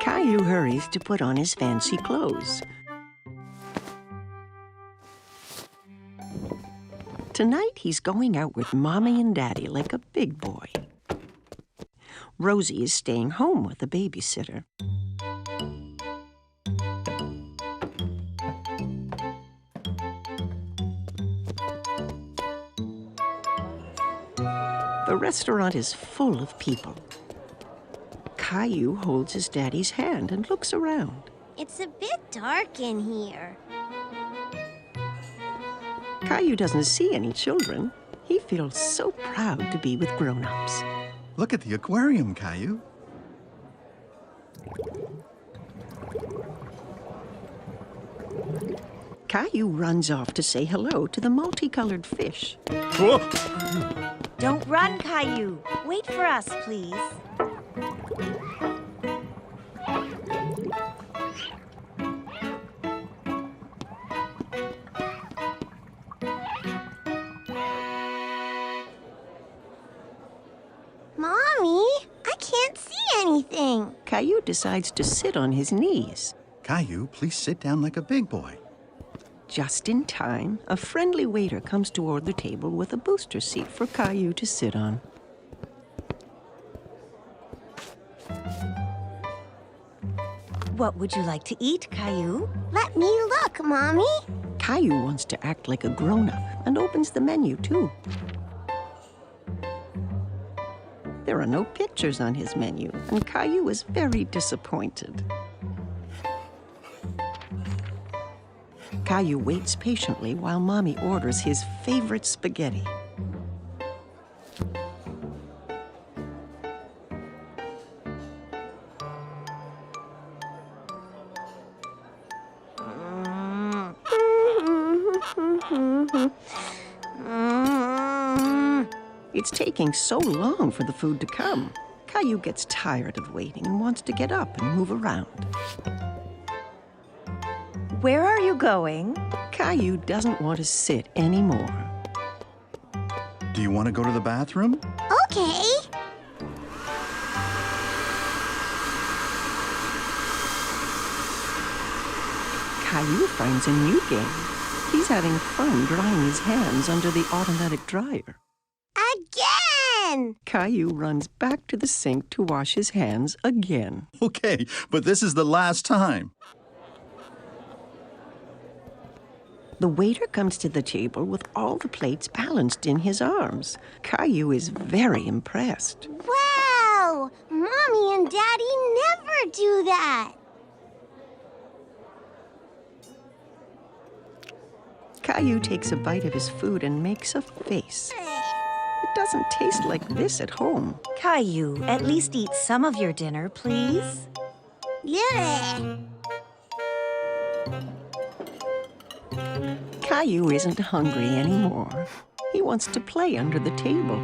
Caillou hurries to put on his fancy clothes. Tonight, he's going out with Mommy and Daddy like a big boy. Rosie is staying home with a babysitter. The restaurant is full of people. Caillou holds his daddy's hand and looks around. It's a bit dark in here. Caillou doesn't see any children. He feels so proud to be with grown-ups. Look at the aquarium, Caillou. Caillou runs off to say hello to the multicolored fish. Whoa! Don't run, Caillou. Wait for us, please. Mommy, I can't see anything. Caillou decides to sit on his knees. Caillou, please sit down like a big boy. Just in time, a friendly waiter comes toward the table with a booster seat for Caillou to sit on. What would you like to eat, Caillou? Let me look, Mommy. Caillou wants to act like a grown-up and opens the menu, too. There are no pictures on his menu, and Caillou is very disappointed. Caillou waits patiently while Mommy orders his favorite spaghetti. It's taking so long for the food to come. Caillou gets tired of waiting and wants to get up and move around. Where are you going? Caillou doesn't want to sit anymore. Do you want to go to the bathroom? Okay. Caillou finds a new game. He's having fun drying his hands under the automatic dryer. Again! Caillou runs back to the sink to wash his hands again. Okay, but this is the last time. The waiter comes to the table with all the plates balanced in his arms. Caillou is very impressed. Wow! Mommy and Daddy never do that. Caillou takes a bite of his food and makes a face. It doesn't taste like this at home. Caillou, at least eat some of your dinner, please. Yeah. Caillou isn't hungry anymore. He wants to play under the table.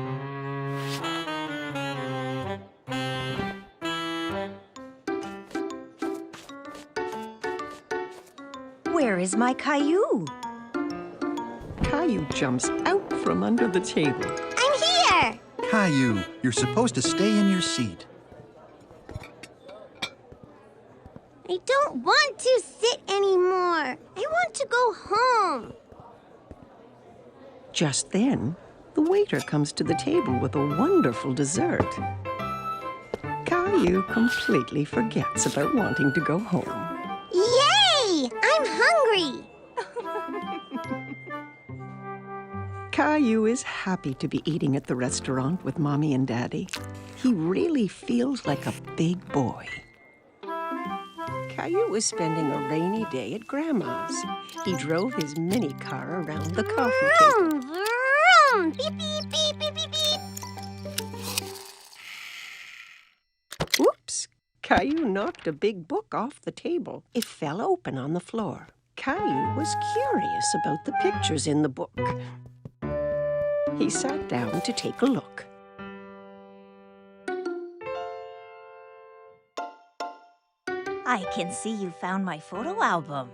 Where is my Caillou? Caillou jumps out from under the table. I'm here! Caillou, you're supposed to stay in your seat. I don't want to sit anymore. I want to go home. Just then, the waiter comes to the table with a wonderful dessert. Caillou completely forgets about wanting to go home. Yay! I'm hungry. Caillou is happy to be eating at the restaurant with Mommy and Daddy. He really feels like a big boy. Caillou is spending a rainy day at Grandma's. He drove his mini car around the coffee table. Vroom, vroom. Beep, beep, beep, beep, beep, beep. Whoops! Caillou knocked a big book off the table. It fell open on the floor. Caillou was curious about the pictures in the book. He sat down to take a look. I can see you found my photo album.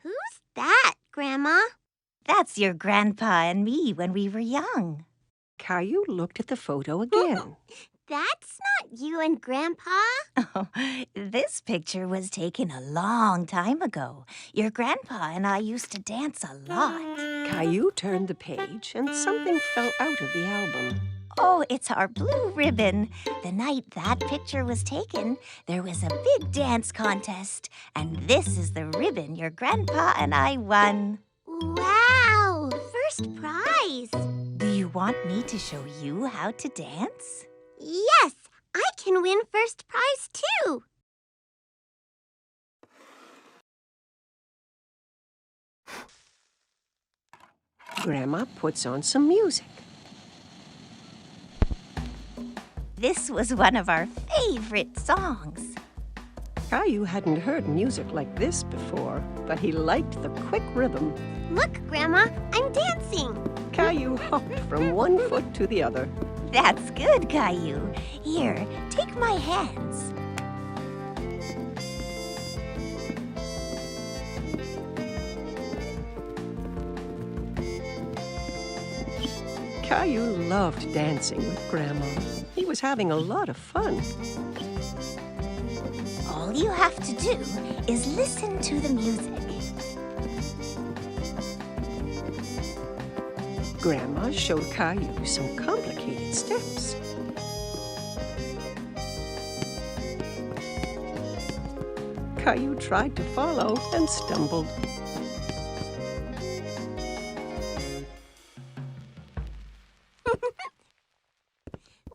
Who's that, Grandma? That's your grandpa and me when we were young. Caillou looked at the photo again. That's not you and Grandpa. Oh, this picture was taken a long time ago. Your grandpa and I used to dance a lot. Caillou turned the page and something fell out of the album. Oh, it's our blue ribbon. The night that picture was taken, there was a big dance contest. And this is the ribbon your grandpa and I won. Wow! First prize. Do you want me to show you how to dance? Yes, I can win first prize too. Grandma puts on some music. This was one of our favorite songs. Caillou hadn't heard music like this before, but he liked the quick rhythm. Look, Grandma, I'm dancing. Caillou hopped from one foot to the other. That's good, Caillou. Here, take my hands. Caillou loved dancing with Grandma. He was having a lot of fun. All you have to do is listen to the music. Grandma showed Caillou some complicated steps. Caillou tried to follow and stumbled.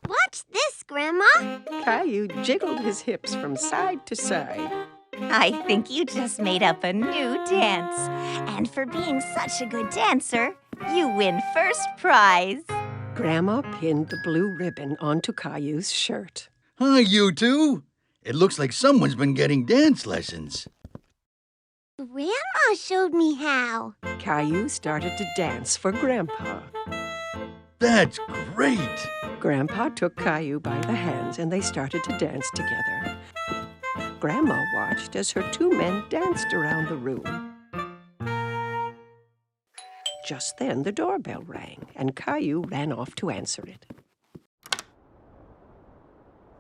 Watch this, Grandma. Caillou jiggled his hips from side to side. I think you just made up a new dance. And for being such a good dancer, you win first prize. Grandma pinned the blue ribbon onto Caillou's shirt. Hi, you two. It looks like someone's been getting dance lessons. Grandma showed me how. Caillou started to dance for Grandpa. That's great. Grandpa took Caillou by the hands and they started to dance together. Grandma watched as her two men danced around the room. Just then the doorbell rang and Caillou ran off to answer it.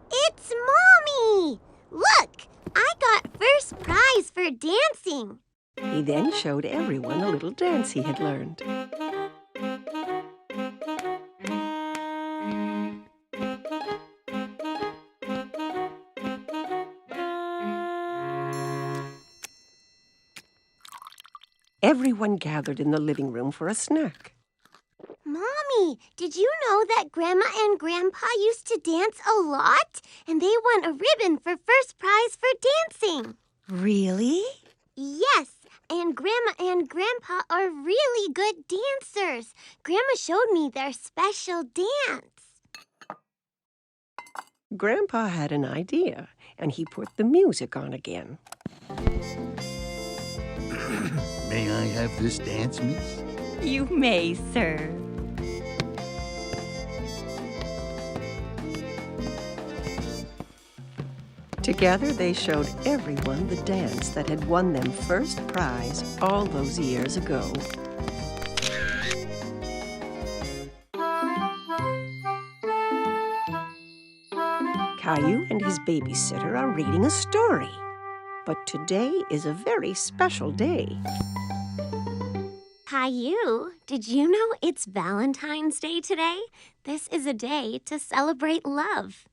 It's Mommy! Look, I got first prize for dancing. He then showed everyone a little dance he had learned. Everyone gathered in the living room for a snack. Mommy, did you know that Grandma and Grandpa used to dance a lot? And they won a ribbon for first prize for dancing. Really? Yes, and Grandma and Grandpa are really good dancers. Grandma showed me their special dance. Grandpa had an idea, and he put the music on again. May I have this dance, miss? You may, sir. Together, they showed everyone the dance that had won them first prize all those years ago. Caillou and his babysitter are reading a story. But today is a very special day. Caillou, did you know it's Valentine's Day today? This is a day to celebrate love.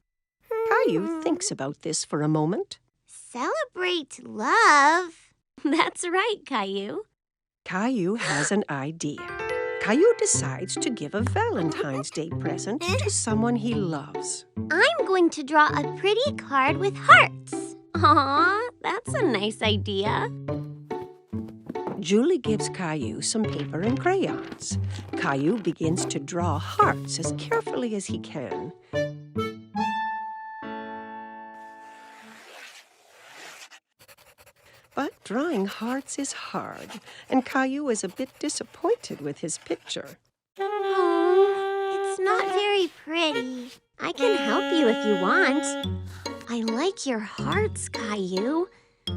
Caillou thinks about this for a moment. Celebrate love? That's right, Caillou. Caillou has an idea. Caillou decides to give a Valentine's Day present to someone he loves. I'm going to draw a pretty card with hearts. Aw, that's a nice idea. Julie gives Caillou some paper and crayons. Caillou begins to draw hearts as carefully as he can. But drawing hearts is hard, and Caillou is a bit disappointed with his picture. Oh, it's not very pretty. I can help you if you want. I like your hearts, Caillou.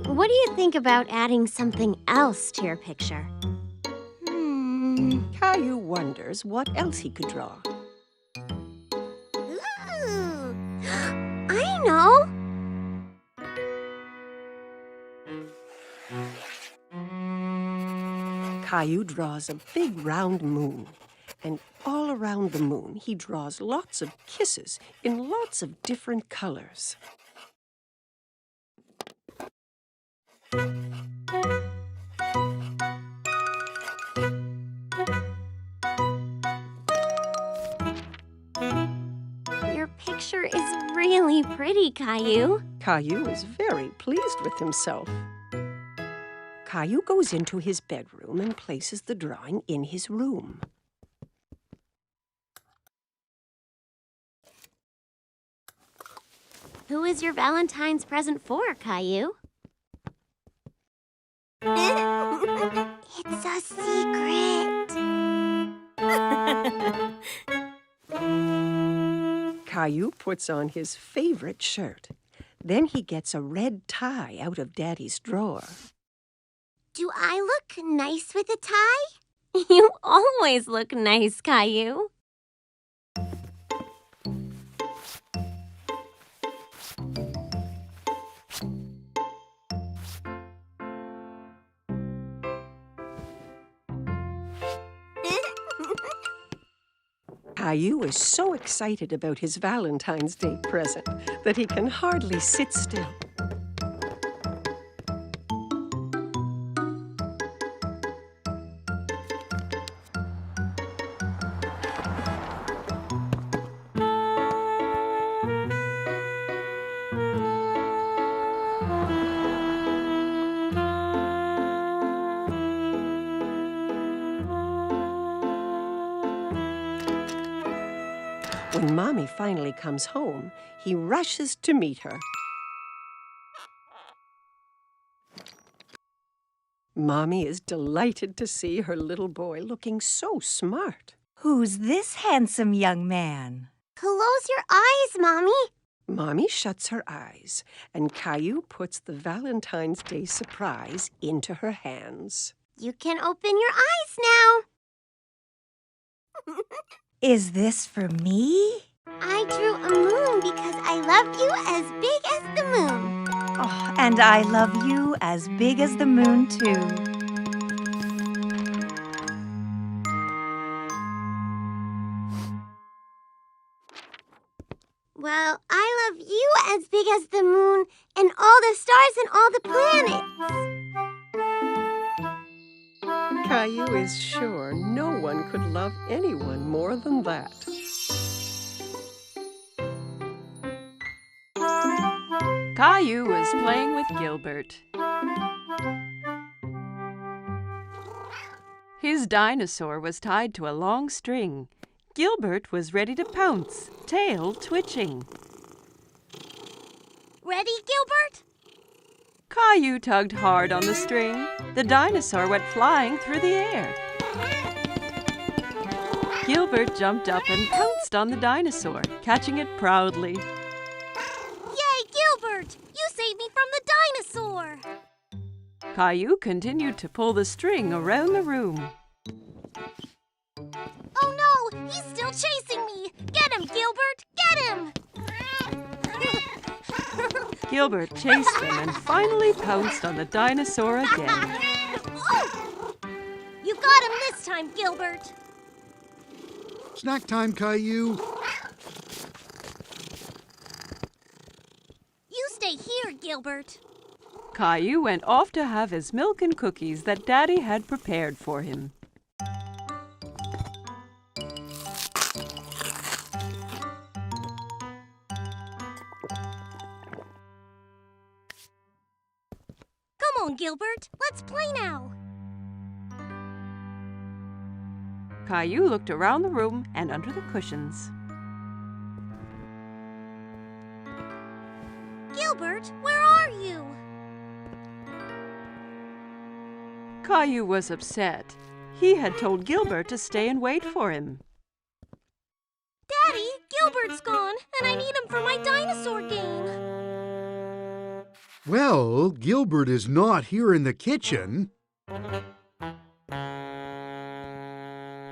What do you think about adding something else to your picture? Caillou wonders what else he could draw. Ooh, I know. Caillou draws a big round moon, and all around the moon he draws lots of kisses in lots of different colors. Your picture is really pretty, Caillou. Caillou is very pleased with himself. Caillou goes into his bedroom and places the drawing in his room. Who is your Valentine's present for, Caillou? It's a secret. Caillou puts on his favorite shirt. Then he gets a red tie out of Daddy's drawer. Do I look nice with a tie? You always look nice, Caillou. Caillou is so excited about his Valentine's Day present that he can hardly sit still. When Mommy finally comes home, he rushes to meet her. Mommy is delighted to see her little boy looking so smart. Who's this handsome young man? Close your eyes, Mommy. Mommy shuts her eyes, and Caillou puts the Valentine's Day surprise into her hands. You can open your eyes now. Is this for me? I drew a moon because I love you as big as the moon. Oh, and I love you as big as the moon, too. Well, I love you as big as the moon and all the stars and all the planets. Caillou is sure no one could love anyone more than that. Caillou was playing with Gilbert. His dinosaur was tied to a long string. Gilbert was ready to pounce, tail twitching. Ready, Gilbert? Caillou tugged hard on the string. The dinosaur went flying through the air. Gilbert jumped up and pounced on the dinosaur, catching it proudly. Yay, Gilbert! You saved me from the dinosaur! Caillou continued to pull the string around the room. Oh no! He's still chasing me! Get him, Gilbert! Get him! Gilbert chased him and finally pounced on the dinosaur again. You got him this time, Gilbert! Snack time, Caillou. You stay here, Gilbert. Caillou went off to have his milk and cookies that Daddy had prepared for him. Come on, Gilbert. Let's play now. Caillou looked around the room and under the cushions. Gilbert, where are you? Caillou was upset. He had told Gilbert to stay and wait for him. Daddy, Gilbert's gone, and I need him for my dinosaur game. Well, Gilbert is not here in the kitchen.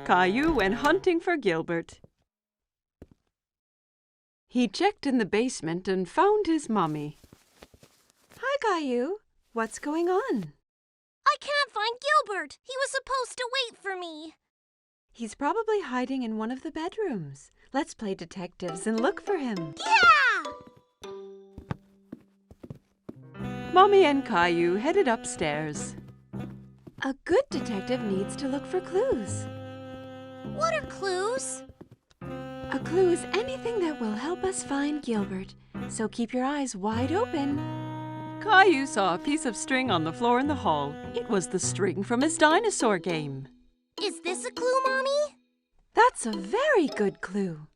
Caillou went hunting for Gilbert. He checked in the basement and found his mommy. Hi, Caillou. What's going on? I can't find Gilbert. He was supposed to wait for me. He's probably hiding in one of the bedrooms. Let's play detectives and look for him. Yeah! Mommy and Caillou headed upstairs. A good detective needs to look for clues. What are clues? A clue is anything that will help us find Gilbert, so keep your eyes wide open. Caillou saw a piece of string on the floor in the hall. It was the string from his dinosaur game. Is this a clue, Mommy? That's a very good clue.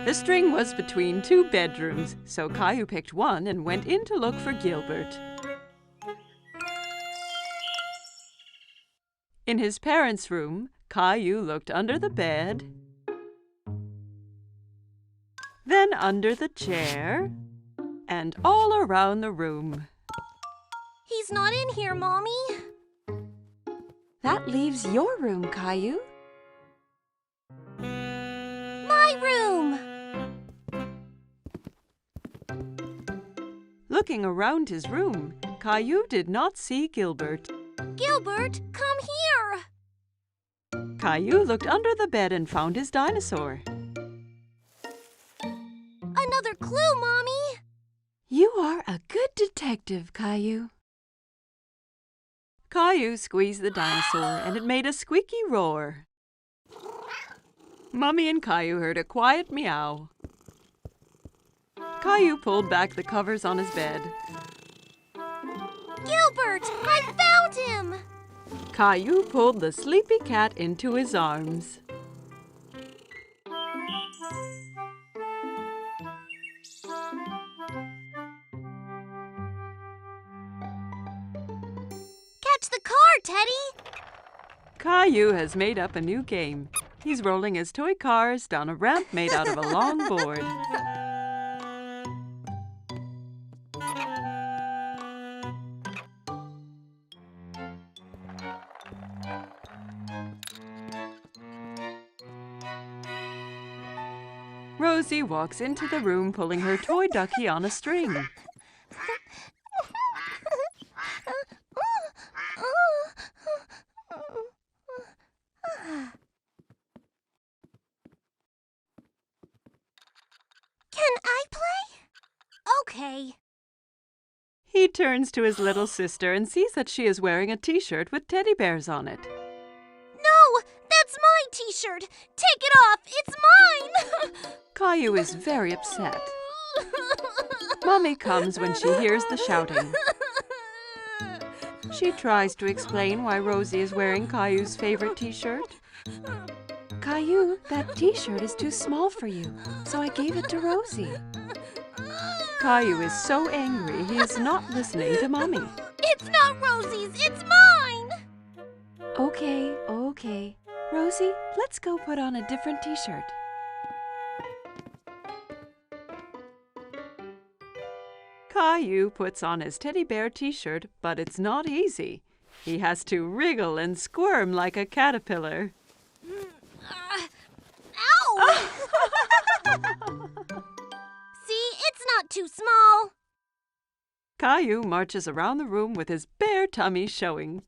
The string was between two bedrooms, so Caillou picked one and went in to look for Gilbert. In his parents' room, Caillou looked under the bed, then under the chair, and all around the room. He's not in here, Mommy. That leaves your room, Caillou. My room! Looking around his room, Caillou did not see Gilbert. Gilbert, come here! Caillou looked under the bed and found his dinosaur. Another clue, Mommy! You are a good detective, Caillou. Caillou squeezed the dinosaur and it made a squeaky roar. Mommy and Caillou heard a quiet meow. Caillou pulled back the covers on his bed. Gilbert, I found him! Caillou pulled the sleepy cat into his arms. Catch the car, Teddy! Caillou has made up a new game. He's rolling his toy cars down a ramp made out of a long board. Rosie walks into the room pulling her toy ducky on a string. Can I play? Okay. He turns to his little sister and sees that she is wearing a t-shirt with teddy bears on it. No, that's my t-shirt. Take it off. It's mine. Caillou is very upset. Mommy comes when she hears the shouting. She tries to explain why Rosie is wearing Caillou's favorite t-shirt. Caillou, that t-shirt is too small for you, so I gave it to Rosie. Caillou is so angry he is not listening to Mommy. It's not Rosie's, it's mine! Okay. Rosie, let's go put on a different t-shirt. Caillou puts on his teddy bear t-shirt, but it's not easy. He has to wriggle and squirm like a caterpillar. Ow! See, it's not too small. Caillou marches around the room with his bare tummy showing.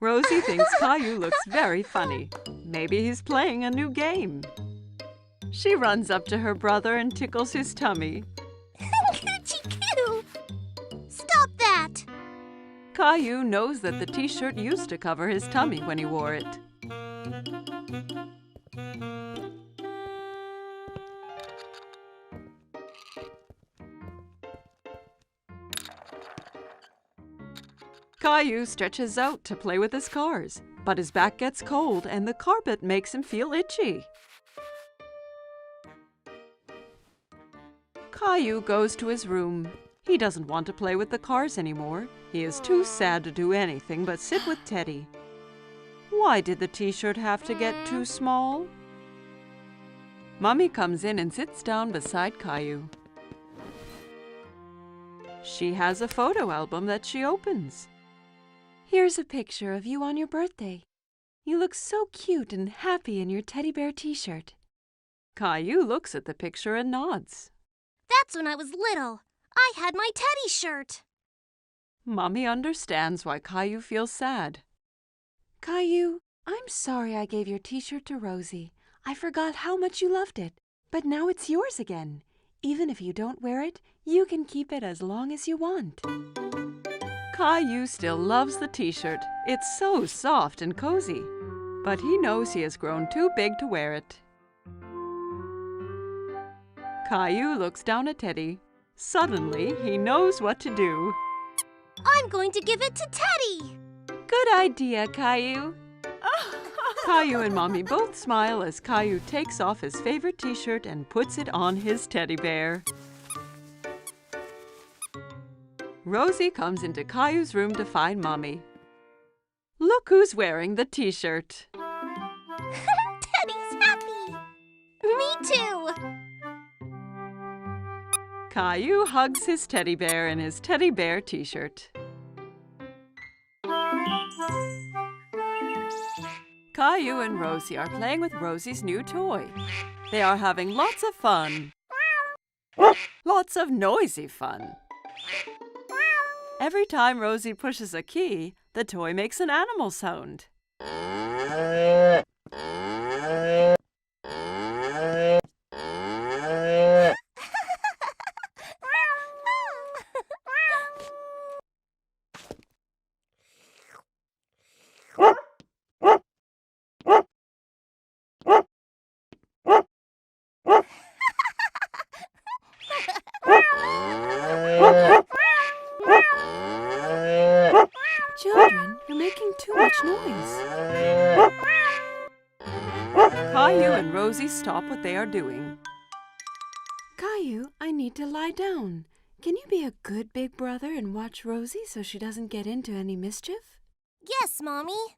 Rosie thinks Caillou looks very funny. Maybe he's playing a new game. She runs up to her brother and tickles his tummy. Coochie-coo! Stop that! Caillou knows that the t-shirt used to cover his tummy when he wore it. Caillou stretches out to play with his cars, but his back gets cold and the carpet makes him feel itchy. Caillou goes to his room. He doesn't want to play with the cars anymore. He is too sad to do anything but sit with Teddy. Why did the t-shirt have to get too small? Mommy comes in and sits down beside Caillou. She has a photo album that she opens. Here's a picture of you on your birthday. You look so cute and happy in your teddy bear t-shirt. Caillou looks at the picture and nods. That's when I was little. I had my teddy shirt. Mommy understands why Caillou feels sad. Caillou, I'm sorry I gave your t-shirt to Rosie. I forgot how much you loved it, but now it's yours again. Even if you don't wear it, you can keep it as long as you want. Caillou still loves the t-shirt. It's so soft and cozy. But he knows he has grown too big to wear it. Caillou looks down at Teddy. Suddenly, he knows what to do. I'm going to give it to Teddy. Good idea, Caillou. Caillou and Mommy both smile as Caillou takes off his favorite t-shirt and puts it on his teddy bear. Rosie comes into Caillou's room to find Mommy. Look who's wearing the t-shirt. Teddy's happy. Me too. Caillou hugs his teddy bear in his teddy bear t-shirt. Caillou and Rosie are playing with Rosie's new toy. They are having lots of fun. Lots of noisy fun. Every time Rosie pushes a key, the toy makes an animal sound. Children, you're making too much noise. Caillou and Rosie stop what they are doing. Caillou, I need to lie down. Can you be a good big brother and watch Rosie so she doesn't get into any mischief? Yes, Mommy.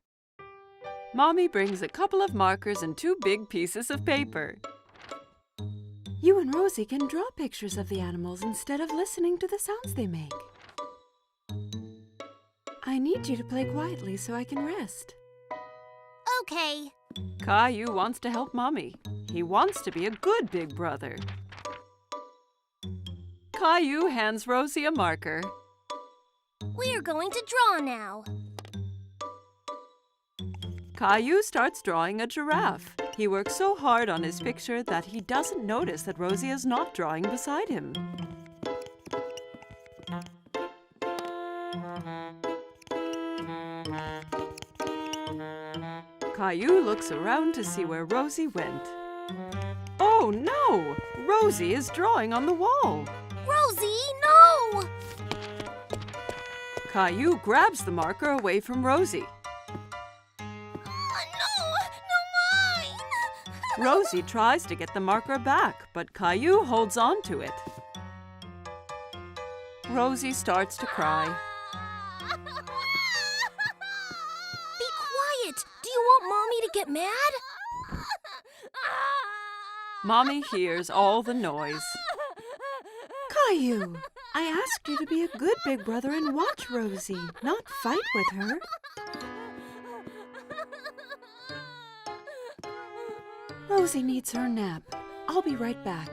Mommy brings a couple of markers and 2 big pieces of paper. You and Rosie can draw pictures of the animals instead of listening to the sounds they make. I need you to play quietly so I can rest. Okay. Caillou wants to help Mommy. He wants to be a good big brother. Caillou hands Rosie a marker. We're going to draw now. Caillou starts drawing a giraffe. He works so hard on his picture that he doesn't notice that Rosie is not drawing beside him. Caillou looks around to see where Rosie went. Oh no! Rosie is drawing on the wall. Rosie, no! Caillou grabs the marker away from Rosie. No mine! Rosie tries to get the marker back, but Caillou holds on to it. Rosie starts to cry. Be quiet! Do you want Mommy to get mad? Mommy hears all the noise. Caillou, I asked you to be a good big brother and watch Rosie, not fight with her. Rosie needs her nap. I'll be right back.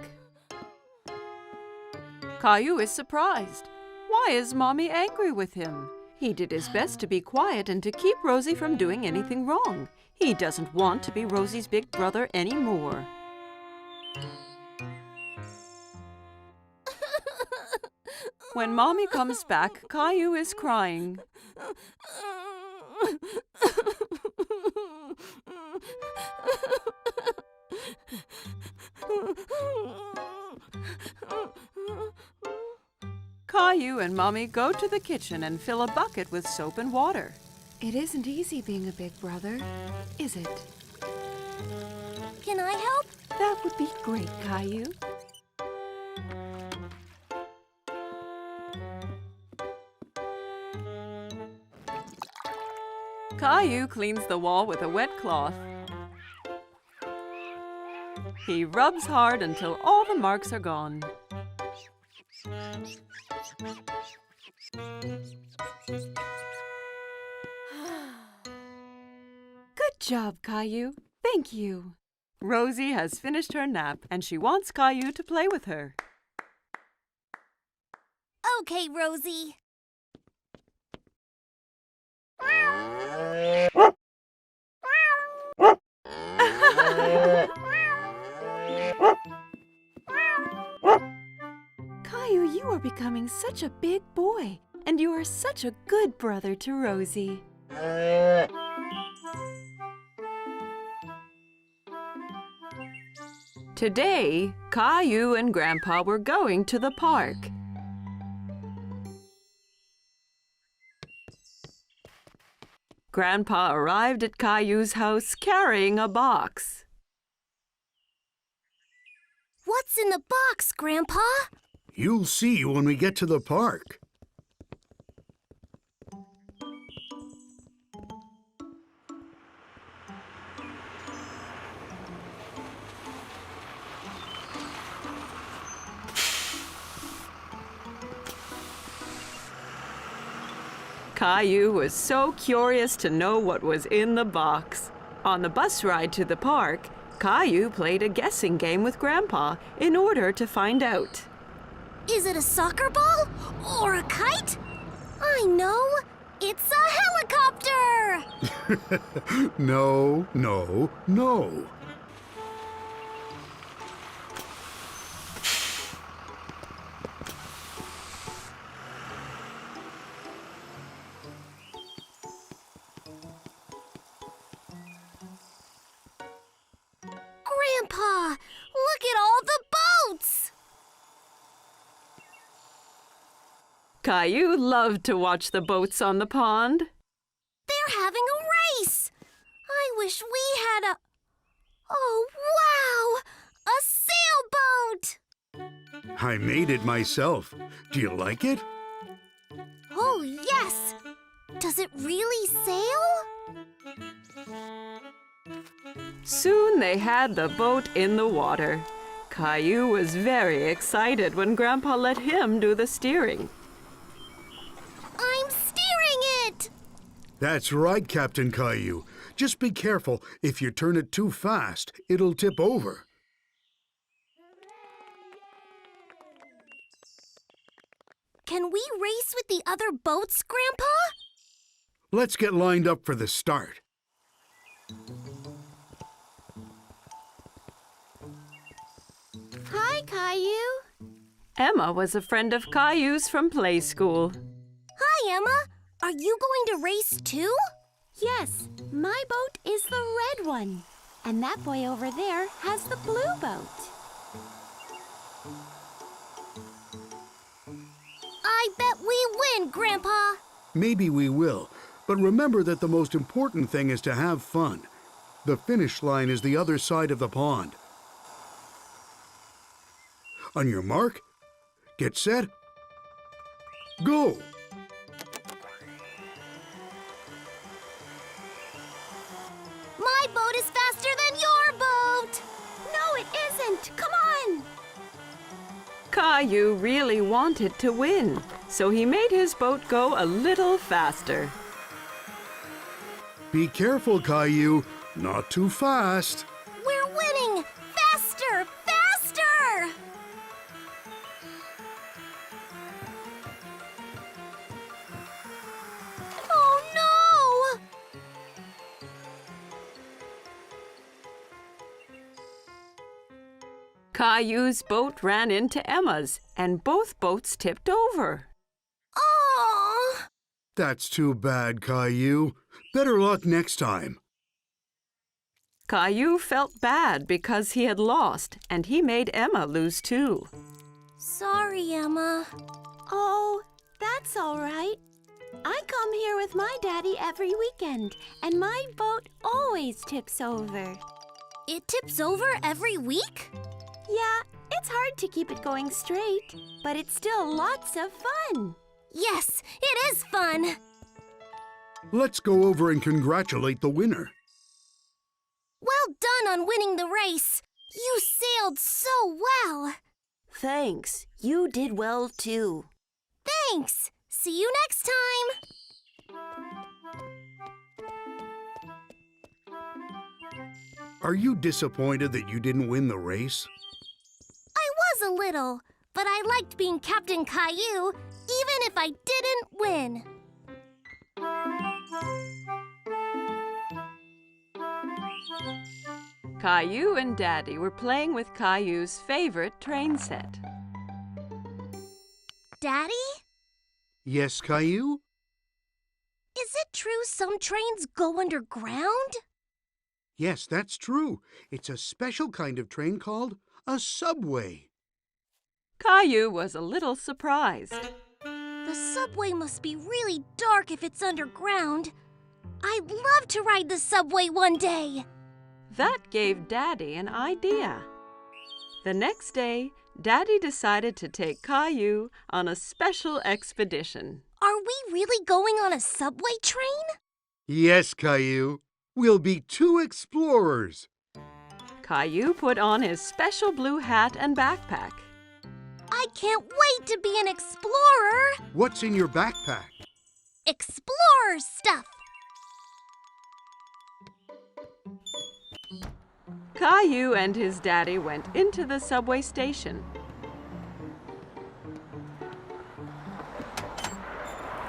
Caillou is surprised. Why is Mommy angry with him? He did his best to be quiet and to keep Rosie from doing anything wrong. He doesn't want to be Rosie's big brother anymore. When Mommy comes back, Caillou is crying. Caillou and Mommy go to the kitchen and fill a bucket with soap and water. It isn't easy being a big brother, is it? Can I help? That would be great, Caillou. Caillou cleans the wall with a wet cloth. He rubs hard until all the marks are gone. Good job, Caillou. Thank you. Rosie has finished her nap and she wants Caillou to play with her. Okay, Rosie. Caillou, you are becoming such a big boy, and you are such a good brother to Rosie. Today, Caillou and Grandpa were going to the park. Grandpa arrived at Caillou's house carrying a box. What's in the box, Grandpa? You'll see when we get to the park. Caillou was so curious to know what was in the box. On the bus ride to the park, Caillou played a guessing game with Grandpa in order to find out. Is it a soccer ball or a kite? I know. It's a helicopter! No, no, no. Grandpa, look at all the boats! Caillou loved to watch the boats on the pond. They're having a race! I wish we had a... Oh, wow! A sailboat! I made it myself. Do you like it? Oh, yes! Does it really sail? Soon they had the boat in the water. Caillou was very excited when Grandpa let him do the steering. I'm steering it! That's right, Captain Caillou. Just be careful. If you turn it too fast, it'll tip over. Can we race with the other boats, Grandpa? Let's get lined up for the start. Hi, Caillou. Emma was a friend of Caillou's from play school. Hi, Emma. Are you going to race too? Yes, my boat is the red one. And that boy over there has the blue boat. I bet we win, Grandpa. Maybe we will, but remember that the most important thing is to have fun. The finish line is the other side of the pond. On your mark, get set, go! My boat is faster than your boat! No, it isn't! Come on! Caillou really wanted to win, so he made his boat go a little faster. Be careful, Caillou. Not too fast. We're winning! Faster! Faster! Oh, no! Caillou's boat ran into Emma's, and both boats tipped over. Oh! That's too bad, Caillou. Better luck next time. Caillou felt bad because he had lost, and he made Emma lose too. Sorry, Emma. Oh, that's all right. I come here with my daddy every weekend, and my boat always tips over. It tips over every week? Yeah, it's hard to keep it going straight, but it's still lots of fun. Yes, it is fun. Let's go over and congratulate the winner. Well done on winning the race. You sailed so well. Thanks. You did well, too. Thanks. See you next time. Are you disappointed that you didn't win the race? I was a little, but I liked being Captain Caillou, even if I didn't win. Caillou and Daddy were playing with Caillou's favorite train set. Daddy, Yes, Caillou? is it true some trains go underground? Yes, that's true. It's a special kind of train called a subway. Caillou was a little surprised. The subway must be really dark if it's underground. I'd love to ride the subway one day. That gave Daddy an idea. The next day, Daddy decided to take Caillou on a special expedition. Are we really going on a subway train? Yes, Caillou. We'll be 2 explorers. Caillou put on his special blue hat and backpack. I can't wait to be an explorer. What's in your backpack? Explorer stuff. Caillou and his daddy went into the subway station.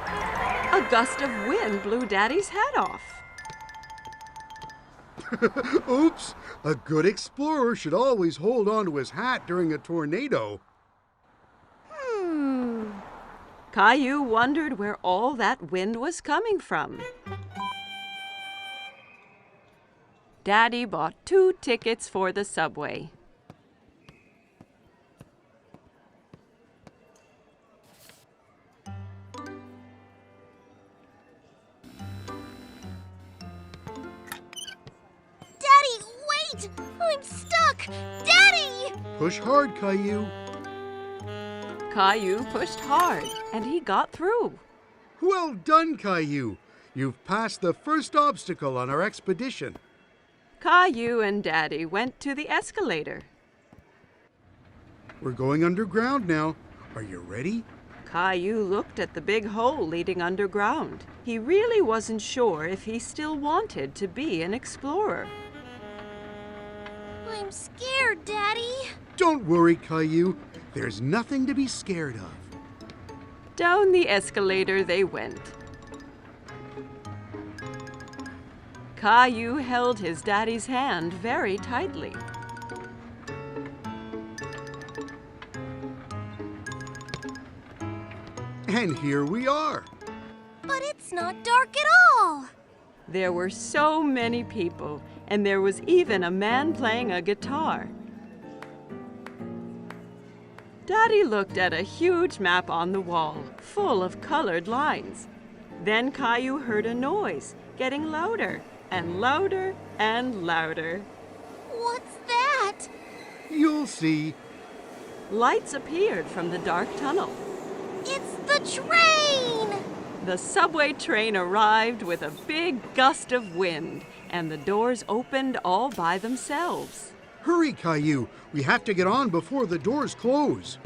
A gust of wind blew Daddy's hat off. Oops! A good explorer should always hold on to his hat during a tornado. Caillou wondered where all that wind was coming from. Daddy bought 2 tickets for the subway. Daddy, wait! I'm stuck! Daddy! Push hard, Caillou. Caillou pushed hard, and he got through. Well done, Caillou. You've passed the first obstacle on our expedition. Caillou and Daddy went to the escalator. We're going underground now. Are you ready? Caillou looked at the big hole leading underground. He really wasn't sure if he still wanted to be an explorer. I'm scared, Daddy. Don't worry, Caillou. There's nothing to be scared of. Down the escalator they went. Caillou held his daddy's hand very tightly. And here we are. But it's not dark at all. There were so many people, and there was even a man playing a guitar. Daddy looked at a huge map on the wall, full of colored lines. Then Caillou heard a noise, getting louder and louder and louder. What's that? You'll see. Lights appeared from the dark tunnel. It's the train! The subway train arrived with a big gust of wind, and the doors opened all by themselves. Hurry, Caillou. We have to get on before the doors close.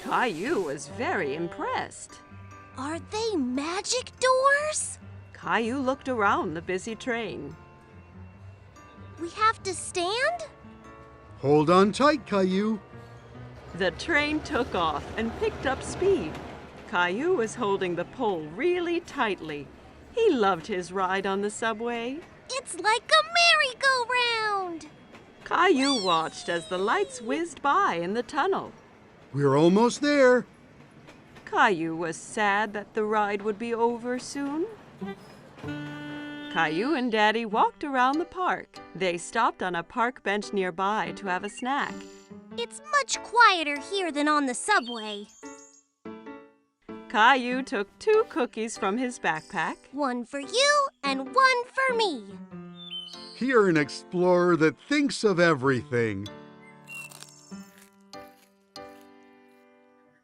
Caillou was very impressed. Are they magic doors? Caillou looked around the busy train. We have to stand? Hold on tight, Caillou. The train took off and picked up speed. Caillou was holding the pole really tightly. He loved his ride on the subway. It's like a merry-go-round! Caillou watched as the lights whizzed by in the tunnel. We're almost there. Caillou was sad that the ride would be over soon. Caillou and Daddy walked around the park. They stopped on a park bench nearby to have a snack. It's much quieter here than on the subway. Caillou took 2 cookies from his backpack. One for you and one for me. You're an explorer that thinks of everything.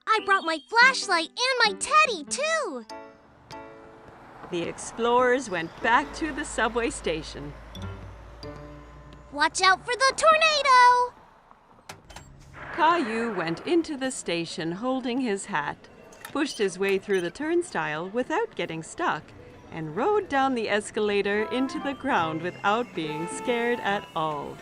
I brought my flashlight and my teddy, too. The explorers went back to the subway station. Watch out for the tornado! Caillou went into the station holding his hat, pushed his way through the turnstile without getting stuck, and rode down the escalator into the ground without being scared at all.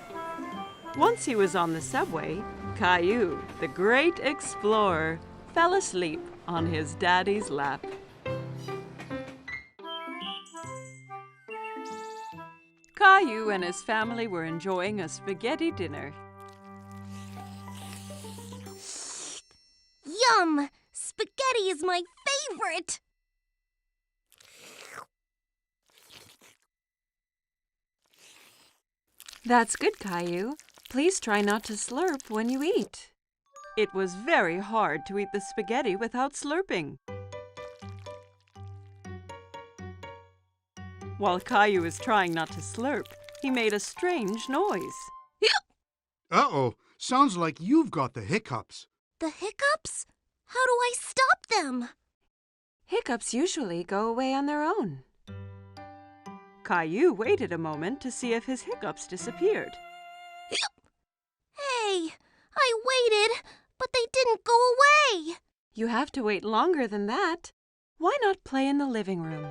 Once he was on the subway, Caillou, the great explorer, fell asleep on his daddy's lap. Caillou and his family were enjoying a spaghetti dinner. Yum! Spaghetti is my favorite! That's good, Caillou. Please try not to slurp when you eat. It was very hard to eat the spaghetti without slurping. While Caillou was trying not to slurp, he made a strange noise. Uh-oh, sounds like you've got the hiccups. The hiccups? How do I stop them? Hiccups usually go away on their own. Caillou waited a moment to see if his hiccups disappeared. Hey, I waited, but they didn't go away. You have to wait longer than that. Why not play in the living room?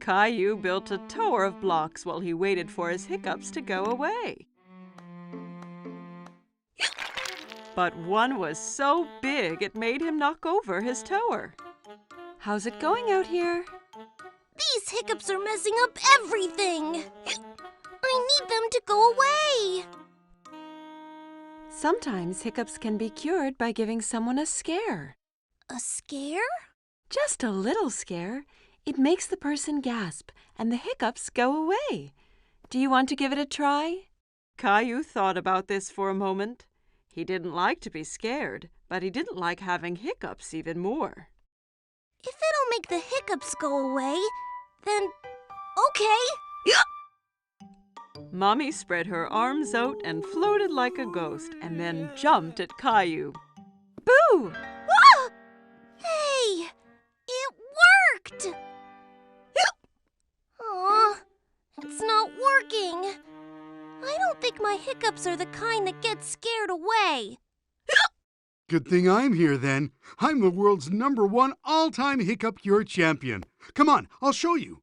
Caillou built a tower of blocks while he waited for his hiccups to go away. But one was so big it made him knock over his tower. How's it going out here? These hiccups are messing up everything. I need them to go away. Sometimes hiccups can be cured by giving someone a scare. A scare? Just a little scare. It makes the person gasp, and the hiccups go away. Do you want to give it a try? Caillou thought about this for a moment. He didn't like to be scared, but he didn't like having hiccups even more. If it'll make the hiccups go away, then okay. Mommy spread her arms out and floated like a ghost, and then jumped at Caillou. Boo! Ah! Hey! It worked! Aw, it's not working. I don't think my hiccups are the kind that get scared away. Good thing I'm here then. I'm the world's #1 all-time hiccup cure champion. Come on, I'll show you.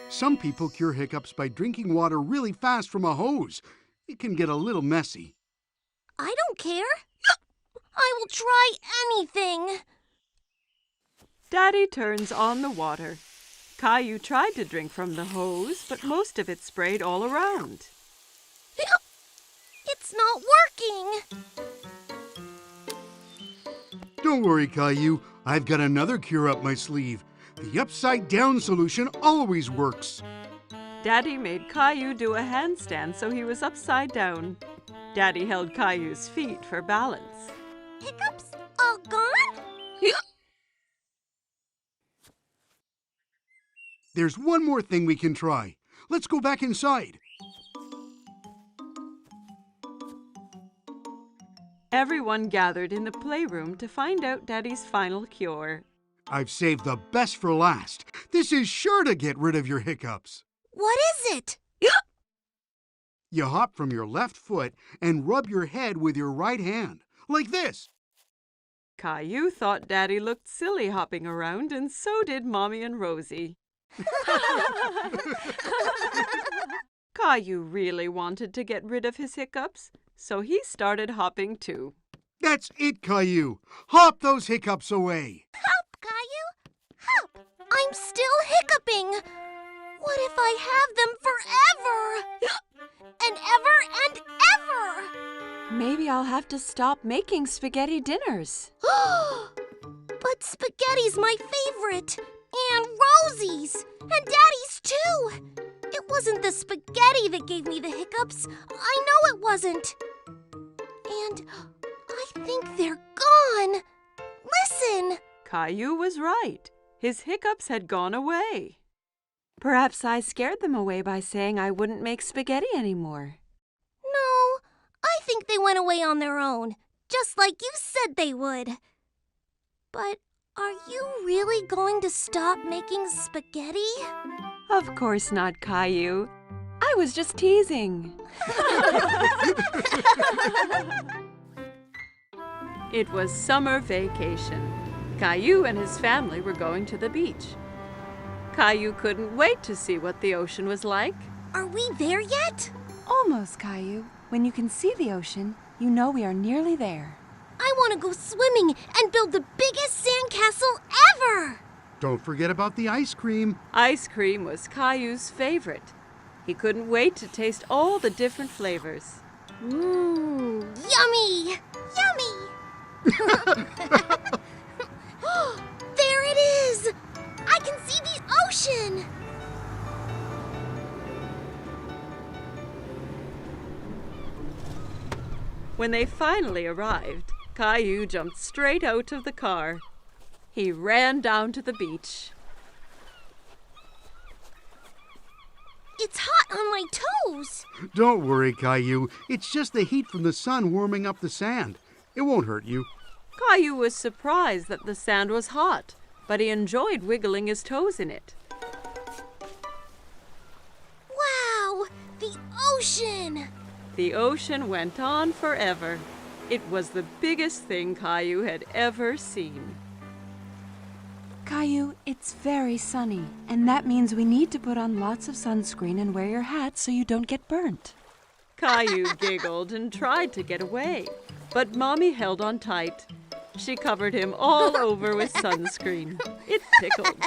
Some people cure hiccups by drinking water really fast from a hose. It can get a little messy. I don't care. I will try anything. Daddy turns on the water. Caillou tried to drink from the hose, but most of it sprayed all around. It's not working. Don't worry, Caillou. I've got another cure up my sleeve. The upside-down solution always works. Daddy made Caillou do a handstand so he was upside down. Daddy held Caillou's feet for balance. Hiccups all gone? There's one more thing we can try. Let's go back inside. Everyone gathered in the playroom to find out Daddy's final cure. I've saved the best for last. This is sure to get rid of your hiccups. What is it? You hop from your left foot and rub your head with your right hand, like this. Caillou thought Daddy looked silly hopping around, and so did Mommy and Rosie. Caillou really wanted to get rid of his hiccups, so he started hopping too. That's it, Caillou. Hop those hiccups away. Hop, Caillou! Hop! I'm still hiccuping. What if I have them forever? And ever and ever! Maybe I'll have to stop making spaghetti dinners. But spaghetti's my favorite. And Rosie's. And Daddy's too. It wasn't the spaghetti that gave me the hiccups. I know it wasn't. And I think they're gone. Listen. Caillou was right. His hiccups had gone away. Perhaps I scared them away by saying I wouldn't make spaghetti anymore. No, I think they went away on their own, just like you said they would. But are you really going to stop making spaghetti? Of course not, Caillou. I was just teasing. It was summer vacation. Caillou and his family were going to the beach. Caillou couldn't wait to see what the ocean was like. Are we there yet? Almost, Caillou. When you can see the ocean, you know we are nearly there. I want to go swimming and build the biggest sandcastle ever! Don't forget about the ice cream. Ice cream was Caillou's favorite. He couldn't wait to taste all the different flavors. Mmm, yummy! Yummy! There it is! I can see the ocean! When they finally arrived, Caillou jumped straight out of the car. He ran down to the beach. It's hot on my toes! Don't worry, Caillou. It's just the heat from the sun warming up the sand. It won't hurt you. Caillou was surprised that the sand was hot, but he enjoyed wiggling his toes in it. Wow! The ocean! The ocean went on forever. It was the biggest thing Caillou had ever seen. Caillou, it's very sunny, and that means we need to put on lots of sunscreen and wear your hat so you don't get burnt. Caillou giggled and tried to get away, but Mommy held on tight. She covered him all over with sunscreen. It tickled.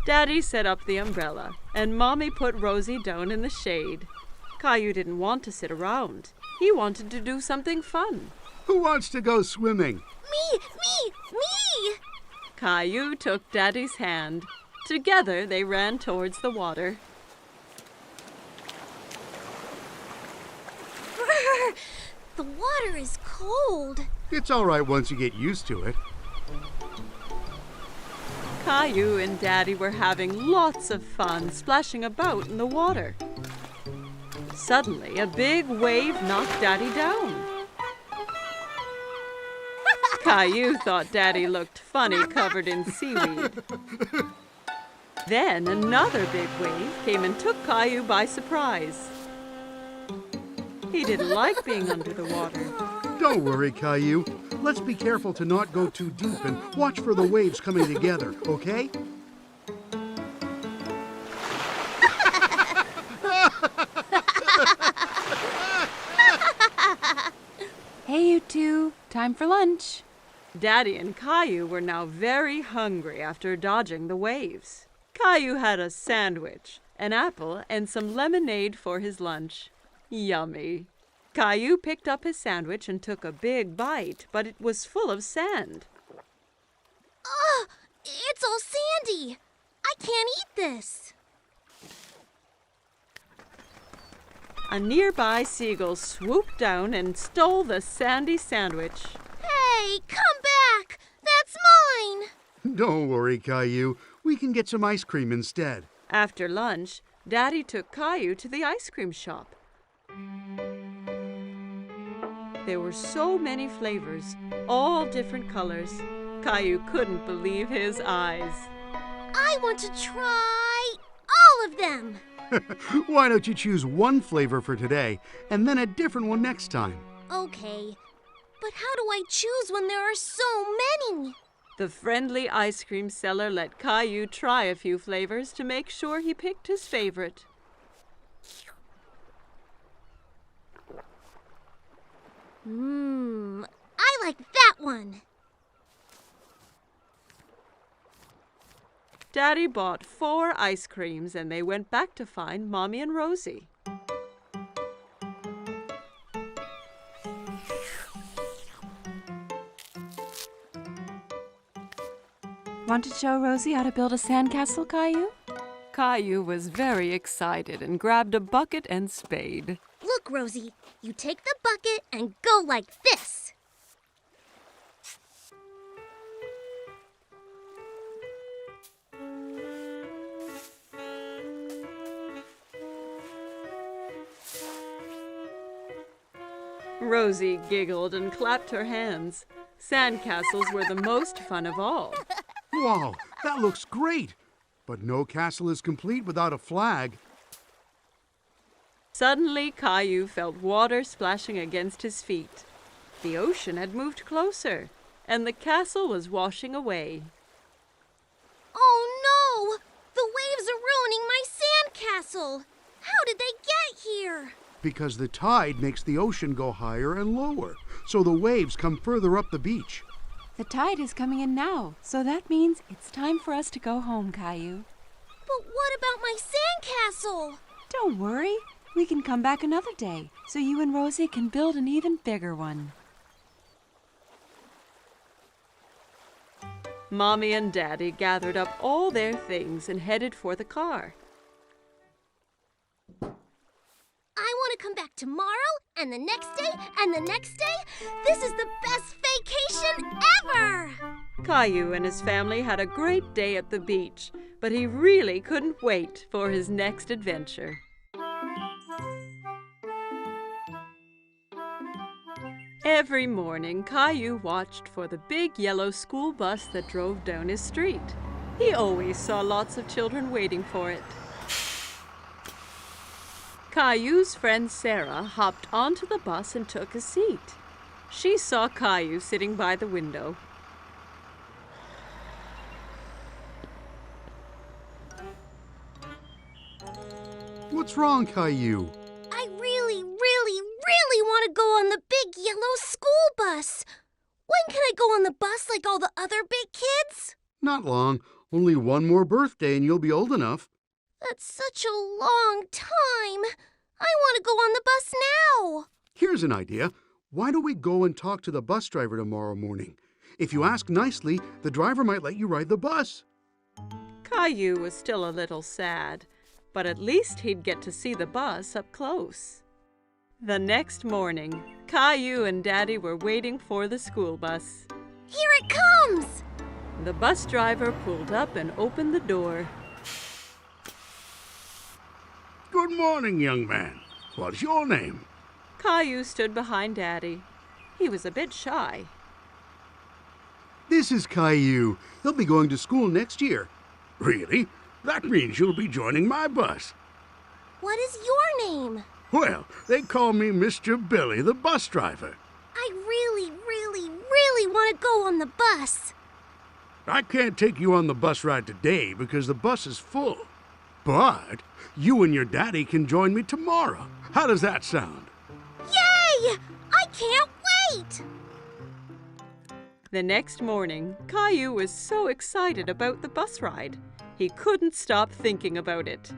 Daddy set up the umbrella, and Mommy put Rosie down in the shade. Caillou didn't want to sit around. He wanted to do something fun. Who wants to go swimming? Me! Caillou took Daddy's hand. Together they ran towards the water. Brr, the water is cold. It's all right once you get used to it. Caillou and Daddy were having lots of fun splashing about in the water. Suddenly, a big wave knocked Daddy down. Caillou thought Daddy looked funny covered in seaweed. Then another big wave came and took Caillou by surprise. He didn't like being under the water. Don't worry, Caillou. Let's be careful to not go too deep and watch for the waves coming together, okay? Hey, you two. Time for lunch. Daddy and Caillou were now very hungry after dodging the waves. Caillou had a sandwich, an apple, and some lemonade for his lunch. Yummy. Caillou picked up his sandwich and took a big bite, but it was full of sand. Ugh! It's all sandy! I can't eat this! A nearby seagull swooped down and stole the sandy sandwich. Hey, come back! That's mine! Don't worry, Caillou. We can get some ice cream instead. After lunch, Daddy took Caillou to the ice cream shop. There were so many flavors, all different colors. Caillou couldn't believe his eyes. I want to try all of them! Why don't you choose one flavor for today and then a different one next time? Okay, but how do I choose when there are so many? The friendly ice cream seller let Caillou try a few flavors to make sure he picked his favorite. I like that one. Daddy bought 4 ice creams and they went back to find Mommy and Rosie. Want to show Rosie how to build a sandcastle, Caillou? Caillou was very excited and grabbed a bucket and spade. Look, Rosie, you take the bucket and go like this. Rosie giggled and clapped her hands. Sandcastles were the most fun of all. Wow, that looks great! But no castle is complete without a flag. Suddenly, Caillou felt water splashing against his feet. The ocean had moved closer, and the castle was washing away. Oh no! The waves are ruining my sandcastle! How did they get here? Because the tide makes the ocean go higher and lower, so the waves come further up the beach. The tide is coming in now, so that means it's time for us to go home, Caillou. But what about my sandcastle? Don't worry. We can come back another day, so you and Rosie can build an even bigger one. Mommy and Daddy gathered up all their things and headed for the car. I want to come back tomorrow, and the next day, and the next day. This is the best vacation ever! Caillou and his family had a great day at the beach, but he really couldn't wait for his next adventure. Every morning, Caillou watched for the big yellow school bus that drove down his street. He always saw lots of children waiting for it. Caillou's friend Sarah hopped onto the bus and took a seat. She saw Caillou sitting by the window. What's wrong, Caillou? I really want to go on the big yellow school bus. When can I go on the bus like all the other big kids? Not long. Only one more birthday and you'll be old enough. That's such a long time. I want to go on the bus now. Here's an idea. Why don't we go and talk to the bus driver tomorrow morning? If you ask nicely, the driver might let you ride the bus. Caillou was still a little sad, but at least he'd get to see the bus up close. The next morning, Caillou and Daddy were waiting for the school bus. Here it comes! The bus driver pulled up and opened the door. Good morning, young man. What's your name? Caillou stood behind Daddy. He was a bit shy. This is Caillou. He'll be going to school next year. Really? That means you'll be joining my bus. What is your name? Well, they call me Mr. Billy, the bus driver. I really want to go on the bus. I can't take you on the bus ride today because the bus is full. But you and your daddy can join me tomorrow. How does that sound? Yay! I can't wait! The next morning, Caillou was so excited about the bus ride. He couldn't stop thinking about it.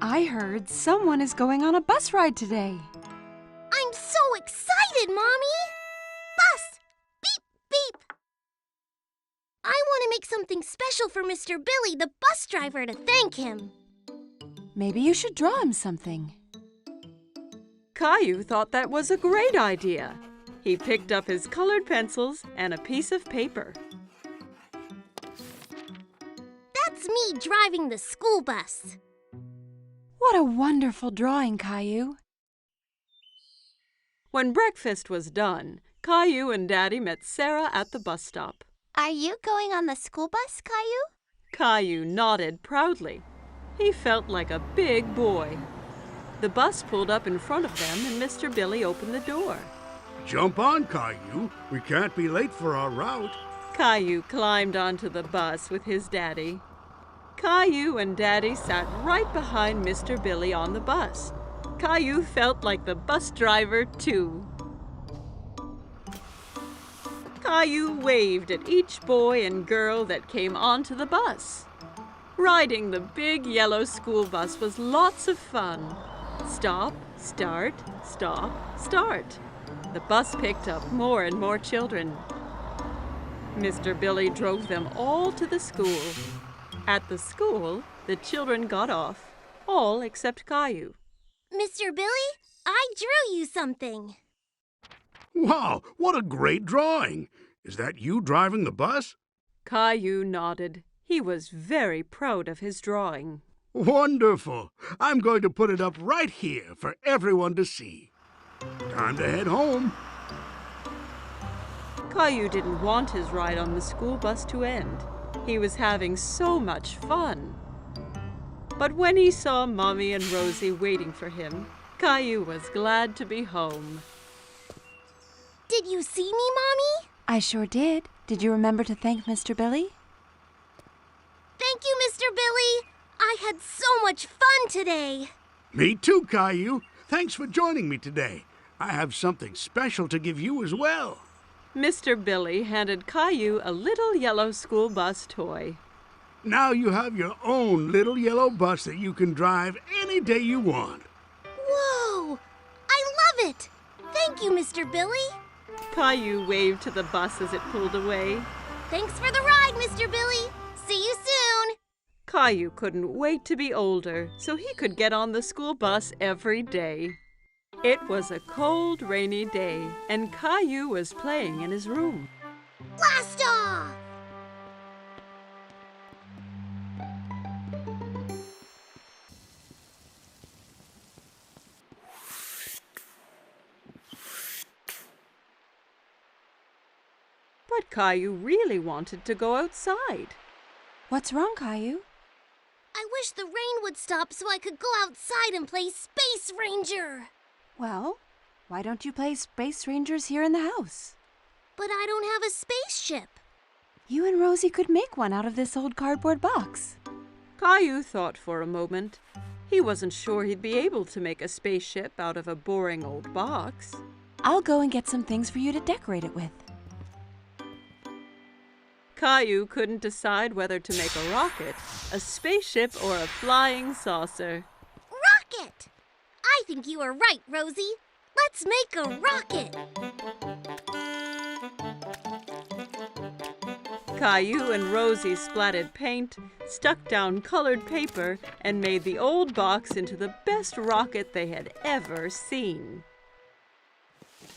I heard someone is going on a bus ride today. I'm so excited, Mommy! Bus! Beep, beep! I want to make something special for Mr. Billy, the bus driver, to thank him. Maybe you should draw him something. Caillou thought that was a great idea. He picked up his colored pencils and a piece of paper. That's me driving the school bus. What a wonderful drawing, Caillou. When breakfast was done, Caillou and Daddy met Sarah at the bus stop. Are you going on the school bus, Caillou? Caillou nodded proudly. He felt like a big boy. The bus pulled up in front of them and Mr. Billy opened the door. Jump on, Caillou. We can't be late for our route. Caillou climbed onto the bus with his daddy. Caillou and Daddy sat right behind Mr. Billy on the bus. Caillou felt like the bus driver, too. Caillou waved at each boy and girl that came onto the bus. Riding the big yellow school bus was lots of fun. Stop, start, stop, start. The bus picked up more and more children. Mr. Billy drove them all to the school. At the school, the children got off, all except Caillou. Mr. Billy, I drew you something. Wow, what a great drawing. Is that you driving the bus? Caillou nodded. He was very proud of his drawing. Wonderful. I'm going to put it up right here for everyone to see. Time to head home. Caillou didn't want his ride on the school bus to end. He was having so much fun. But when he saw Mommy and Rosie waiting for him, Caillou was glad to be home. Did you see me, Mommy? I sure did. Did you remember to thank Mr. Billy? Thank you, Mr. Billy. I had so much fun today. Me too, Caillou. Thanks for joining me today. I have something special to give you as well. Mr. Billy handed Caillou a little yellow school bus toy. Now you have your own little yellow bus that you can drive any day you want. Whoa! I love it! Thank you, Mr. Billy. Caillou waved to the bus as it pulled away. Thanks for the ride, Mr. Billy. See you soon. Caillou couldn't wait to be older so he could get on the school bus every day. It was a cold, rainy day, and Caillou was playing in his room. Blast off! But Caillou really wanted to go outside. What's wrong, Caillou? I wish the rain would stop so I could go outside and play Space Ranger. Well, why don't you play Space Rangers here in the house? But I don't have a spaceship. You and Rosie could make one out of this old cardboard box. Caillou thought for a moment. He wasn't sure he'd be able to make a spaceship out of a boring old box. I'll go and get some things for you to decorate it with. Caillou couldn't decide whether to make a rocket, a spaceship, or a flying saucer. Rocket! I think you are right, Rosie. Let's make a rocket. Caillou and Rosie splatted paint, stuck down colored paper, and made the old box into the best rocket they had ever seen.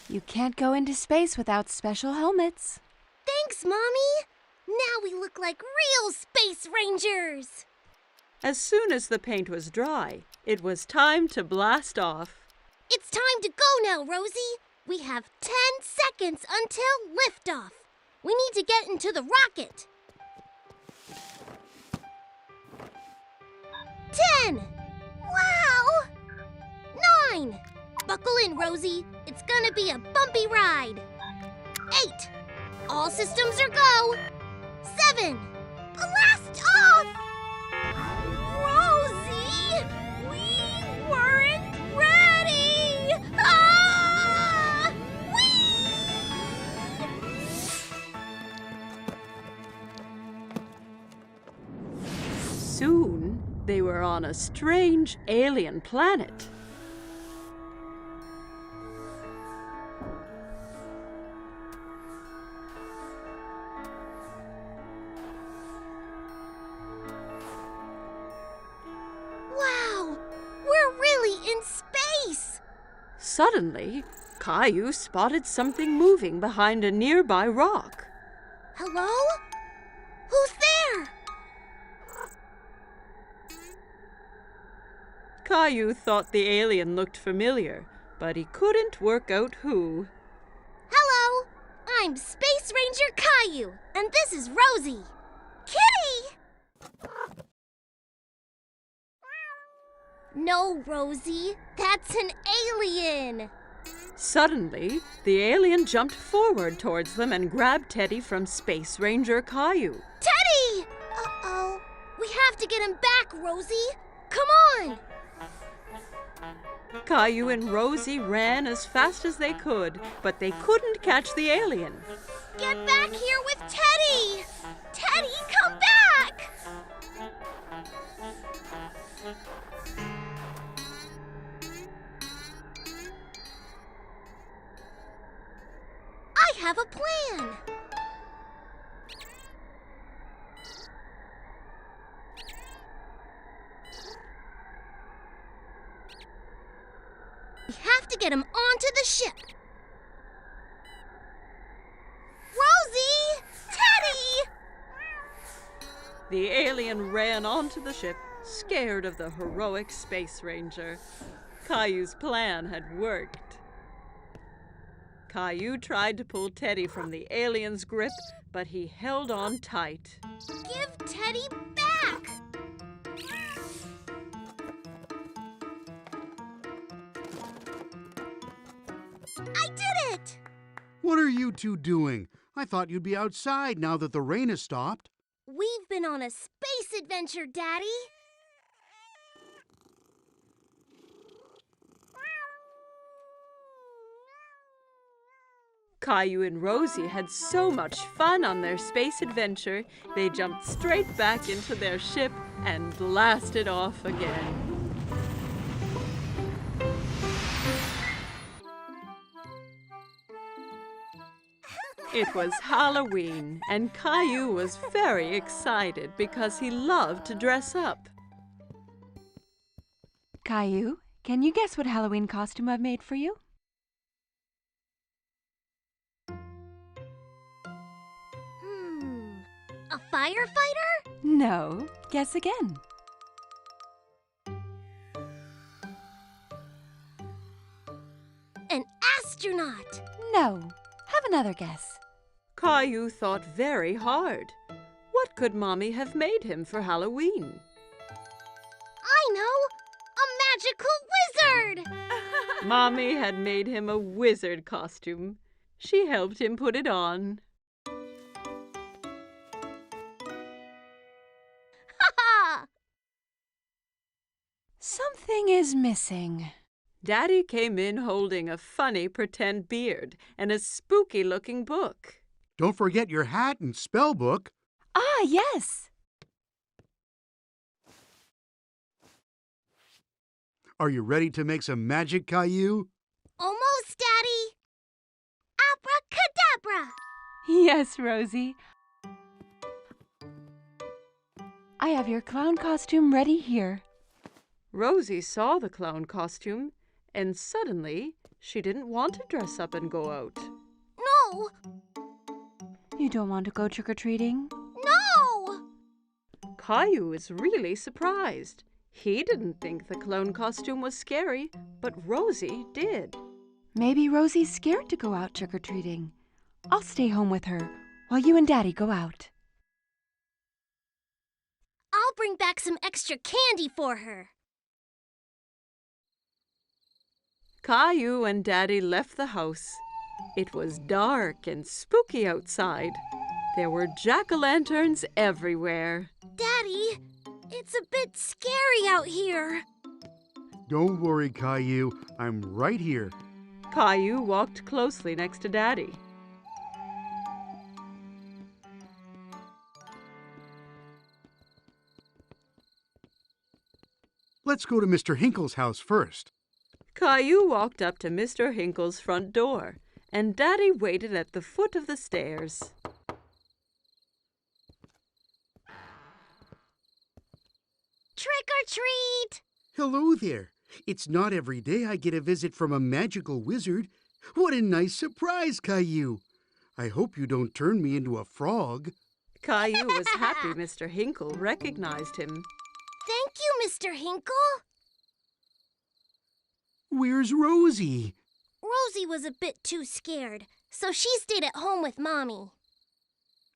You can't go into space without special helmets. Thanks, Mommy. Now we look like real Space Rangers. As soon as the paint was dry, it was time to blast off. It's time to go now, Rosie. We have 10 seconds until liftoff. We need to get into the rocket. 10. Wow. 9. Buckle in, Rosie. It's gonna be a bumpy ride. 8. All systems are go. 7. Blast off! Rosie! We weren't ready! Ah! Soon, they were on a strange alien planet. Wow! We're really in space! Suddenly, Caillou spotted something moving behind a nearby rock. Hello? Who's there? Caillou thought the alien looked familiar, but he couldn't work out who. Hello! I'm Space Ranger Caillou, and this is Rosie. Kitty! No, Rosie. That's an alien. Suddenly, the alien jumped forward towards them and grabbed Teddy from Space Ranger Caillou. Teddy! Uh-oh. We have to get him back, Rosie. Come on! Caillou and Rosie ran as fast as they could, but they couldn't catch the alien. Get back here with Teddy! Teddy, come back! I have a plan. We have to get him onto the ship. Rosie! Teddy! The alien ran onto the ship, scared of the heroic Space Ranger. Caillou's plan had worked. Caillou tried to pull Teddy from the alien's grip, but he held on tight. Give Teddy back! I did it! What are you two doing? I thought you'd be outside now that the rain has stopped. We've been on a space adventure, Daddy. Caillou and Rosie had so much fun on their space adventure, they jumped straight back into their ship and blasted off again. It was Halloween, and Caillou was very excited because he loved to dress up. Caillou, can you guess what Halloween costume I've made for you? A firefighter? No. Guess again. An astronaut? No. Have another guess. Caillou thought very hard. What could Mommy have made him for Halloween? I know! A magical wizard! Mommy had made him a wizard costume. She helped him put it on. Something is missing. Daddy came in holding a funny pretend beard and a spooky-looking book. Don't forget your hat and spell book. Ah, yes. Are you ready to make some magic, Caillou? Almost, Daddy. Abracadabra! Yes, Rosie. I have your clown costume ready here. Rosie saw the clown costume, and suddenly she didn't want to dress up and go out. No! You don't want to go trick-or-treating? No! Caillou was really surprised. He didn't think the clown costume was scary, but Rosie did. Maybe Rosie's scared to go out trick-or-treating. I'll stay home with her while you and Daddy go out. I'll bring back some extra candy for her. Caillou and Daddy left the house. It was dark and spooky outside. There were jack-o'-lanterns everywhere. Daddy, it's a bit scary out here. Don't worry, Caillou. I'm right here. Caillou walked closely next to Daddy. Let's go to Mr. Hinkle's house first. Caillou walked up to Mr. Hinkle's front door, and Daddy waited at the foot of the stairs. Trick or treat! Hello there. It's not every day I get a visit from a magical wizard. What a nice surprise, Caillou. I hope you don't turn me into a frog. Caillou was happy Mr. Hinkle recognized him. Thank you, Mr. Hinkle. Where's Rosie? Rosie was a bit too scared, so she stayed at home with Mommy.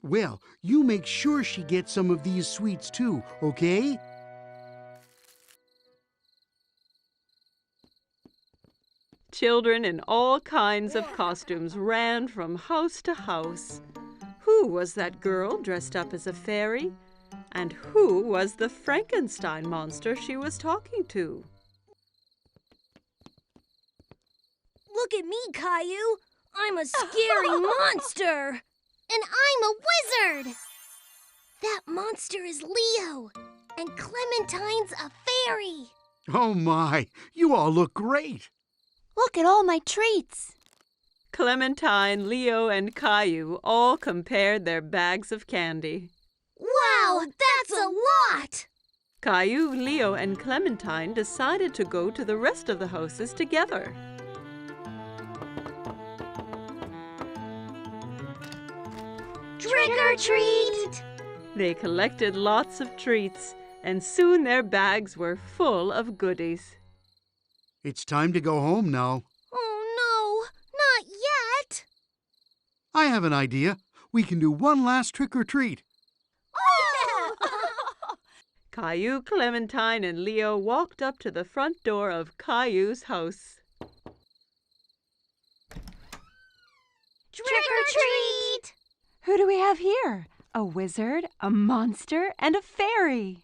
Well, you make sure she gets some of these sweets too, okay? Children in all kinds of costumes ran from house to house. Who was that girl dressed up as a fairy? And who was the Frankenstein monster she was talking to? Look at me, Caillou. I'm a scary monster. And I'm a wizard. That monster is Leo. And Clementine's a fairy. Oh my, you all look great. Look at all my treats. Clementine, Leo, and Caillou all compared their bags of candy. Wow, that's a lot! Caillou, Leo, and Clementine decided to go to the rest of the houses together. Trick or treat! They collected lots of treats, and soon their bags were full of goodies. It's time to go home now. Oh no, not yet! I have an idea. We can do one last trick or treat. Oh! Caillou, Clementine, and Leo walked up to the front door of Caillou's house. Trick Who do we have here? A wizard, a monster, and a fairy.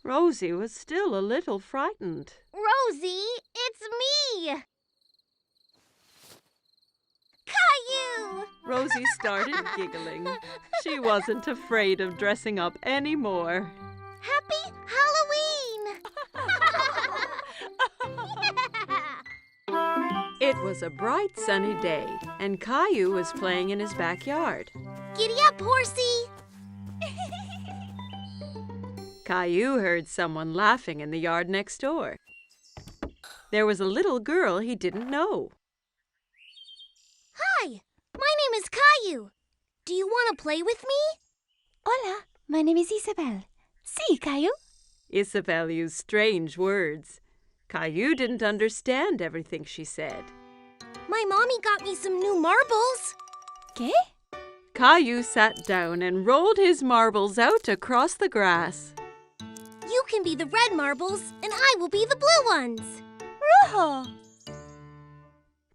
Rosie was still a little frightened. Rosie, it's me! Caillou! Rosie started giggling. She wasn't afraid of dressing up anymore. Happy Halloween! It was a bright sunny day, and Caillou was playing in his backyard. Giddy up, horsey! Caillou heard someone laughing in the yard next door. There was a little girl he didn't know. Hi, my name is Caillou. Do you want to play with me? Hola, my name is Isabel. Sí, Caillou. Isabel used strange words. Caillou didn't understand everything she said. My mommy got me some new marbles. ¿Qué? Caillou sat down and rolled his marbles out across the grass. You can be the red marbles, and I will be the blue ones. Rojo.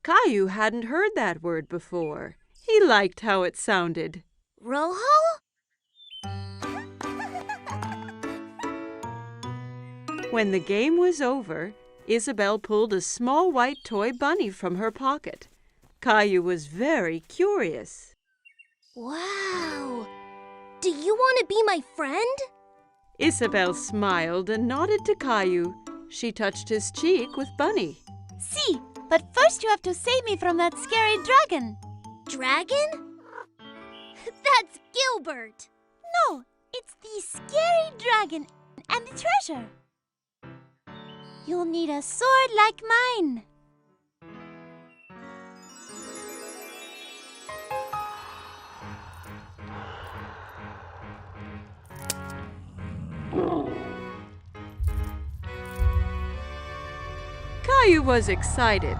Caillou hadn't heard that word before. He liked how it sounded. Rojo? When the game was over, Isabel pulled a small white toy bunny from her pocket. Caillou was very curious. Wow! Do you want to be my friend? Isabel smiled and nodded to Caillou. She touched his cheek with Bunny. Sí, but first you have to save me from that scary dragon. Dragon? That's Gilbert. No, it's the scary dragon and the treasure. You'll need a sword like mine. Caillou was excited.